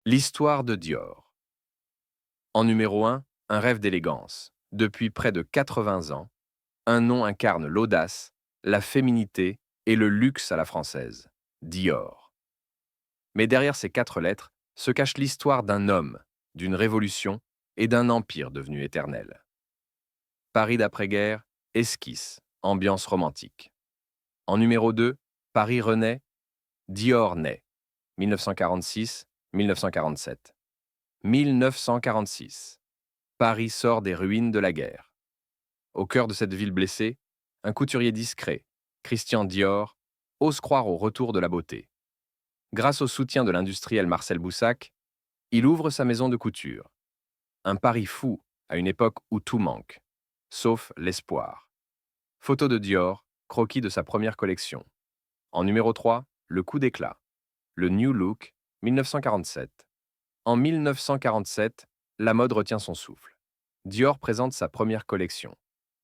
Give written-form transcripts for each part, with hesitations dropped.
L'histoire de Dior. En numéro 1, un rêve d'élégance. Depuis près de 80 ans, un nom incarne l'audace, la féminité et le luxe à la française. Dior. Mais derrière ces 4 lettres se cache l'histoire d'un homme, d'une révolution et d'un empire devenu éternel. Paris d'après-guerre, esquisse, ambiance romantique. En numéro 2, Paris renaît, Dior naît. 1946-1947. 1946. Paris sort des ruines de la guerre. Au cœur de cette ville blessée, un couturier discret, Christian Dior, ose croire au retour de la beauté. Grâce au soutien de l'industriel Marcel Boussac, il ouvre sa maison de couture. Un pari fou à une époque où tout manque, sauf l'espoir. Photo de Dior, croquis de sa première collection. En numéro 3, le coup d'éclat. Le New Look, 1947. En 1947, la mode retient son souffle. Dior présente sa première collection.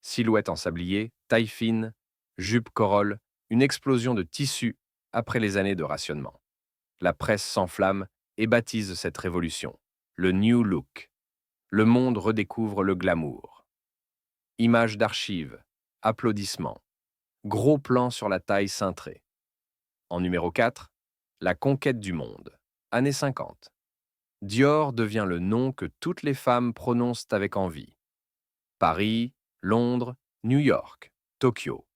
Silhouette en sablier, taille fine, jupe corolle, une explosion de tissus après les années de rationnement. La presse s'enflamme et baptise cette révolution. Le New Look. Le monde redécouvre le glamour. Images d'archives, applaudissements, gros plan sur la taille cintrée. En numéro 4, la conquête du monde. Années 50. Dior devient le nom que toutes les femmes prononcent avec envie. Paris, Londres, New York, Tokyo.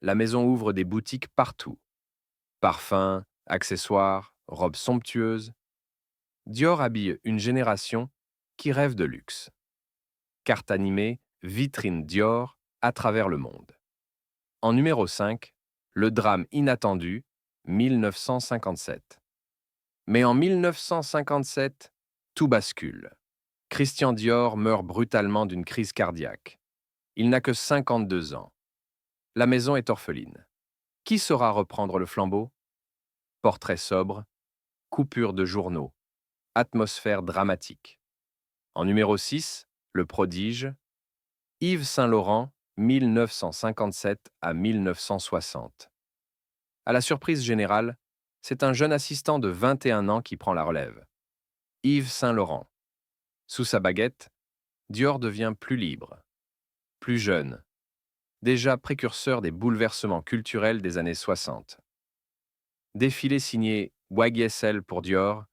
La maison ouvre des boutiques partout. Parfums, accessoires, robes somptueuses. Dior habille une génération qui rêve de luxe. Carte animée, vitrine Dior à travers le monde. En numéro 5, le drame inattendu, 1957. Mais en 1957, tout bascule. Christian Dior meurt brutalement d'une crise cardiaque. Il n'a que 52 ans. La maison est orpheline. Qui saura reprendre le flambeau? Portrait sobre, coupure de journaux, atmosphère dramatique. En numéro 6, le prodige, Yves Saint-Laurent, 1957 à 1960. À la surprise générale, c'est un jeune assistant de 21 ans qui prend la relève. Yves Saint-Laurent. Sous sa baguette, Dior devient plus libre, plus jeune, déjà précurseur des bouleversements culturels des années 60. Défilé signé YSL pour Dior,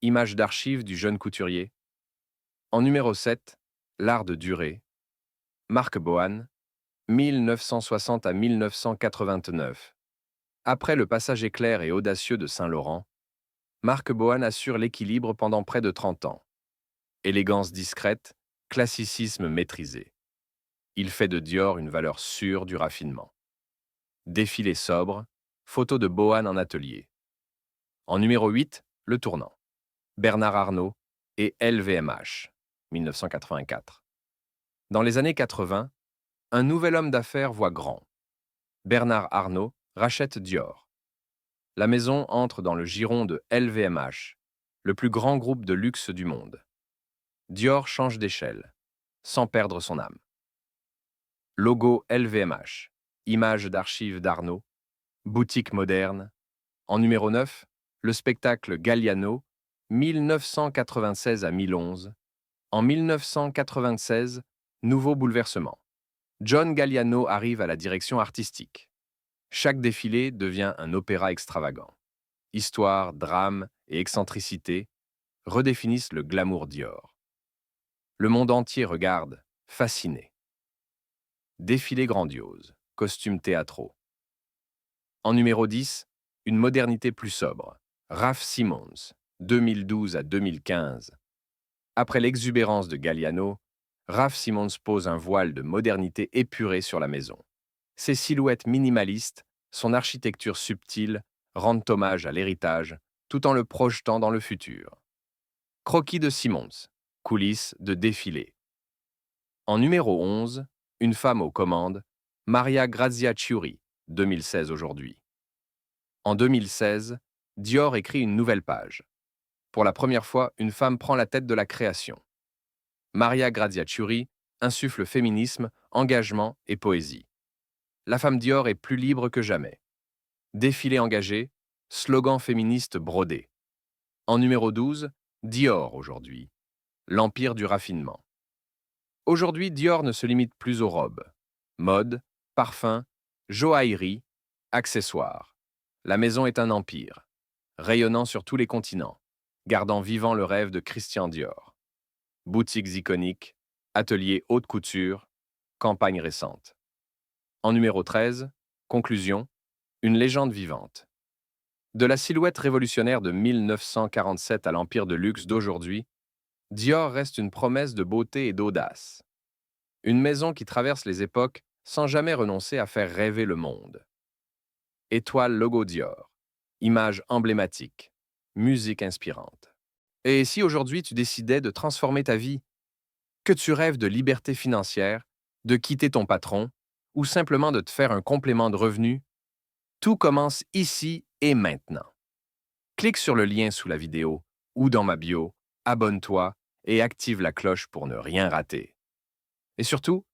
image d'archives du jeune couturier. En numéro 7, l'art de durer, Marc Bohan, 1960 à 1989. Après le passage éclair et audacieux de Saint-Laurent, Marc Bohan assure l'équilibre pendant près de 30 ans. Élégance discrète, classicisme maîtrisé. Il fait de Dior une valeur sûre du raffinement. Défilé sobre, photo de Bohan en atelier. En numéro 8, le tournant. Bernard Arnault et LVMH, 1984. Dans les années 80, un nouvel homme d'affaires voit grand. Bernard Arnault rachète Dior. La maison entre dans le giron de LVMH, le plus grand groupe de luxe du monde. Dior change d'échelle, sans perdre son âme. Logo LVMH, image d'archives d'Arnault, boutique moderne. En numéro 9, le spectacle Galliano, 1996 à 2011. En 1996, nouveau bouleversement. John Galliano arrive à la direction artistique. Chaque défilé devient un opéra extravagant. Histoire, drame et excentricité redéfinissent le glamour Dior. Le monde entier regarde, fasciné. Défilé grandiose, costumes théâtraux. En numéro 10, une modernité plus sobre. Raf Simons, 2012 à 2015. Après l'exubérance de Galliano, Raf Simons pose un voile de modernité épurée sur la maison. Ses silhouettes minimalistes, son architecture subtile, rendent hommage à l'héritage, tout en le projetant dans le futur. Croquis de Simons, coulisses de défilé. En numéro 11, une femme aux commandes, Maria Grazia Chiuri, 2016 aujourd'hui. En 2016, Dior écrit une nouvelle page. Pour la première fois, une femme prend la tête de la création. Maria Grazia Chiuri insuffle féminisme, engagement et poésie. La femme Dior est plus libre que jamais. Défilé engagé, slogan féministe brodé. En numéro 12, Dior aujourd'hui, l'empire du raffinement. Aujourd'hui, Dior ne se limite plus aux robes. Mode, parfum, joaillerie, accessoires. La maison est un empire, rayonnant sur tous les continents, gardant vivant le rêve de Christian Dior. Boutiques iconiques, ateliers haute couture, campagne récente. En numéro 13, conclusion, une légende vivante. De la silhouette révolutionnaire de 1947 à l'empire de luxe d'aujourd'hui, Dior reste une promesse de beauté et d'audace. Une maison qui traverse les époques sans jamais renoncer à faire rêver le monde. Étoile logo Dior, image emblématique, musique inspirante. Et si aujourd'hui tu décidais de transformer ta vie, que tu rêves de liberté financière, de quitter ton patron ou simplement de te faire un complément de revenu, tout commence ici et maintenant. Clique sur le lien sous la vidéo ou dans ma bio, abonne-toi et active la cloche pour ne rien rater. Et surtout,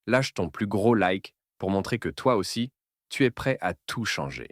lâche ton plus gros like pour montrer que toi aussi, tu es prêt à tout changer.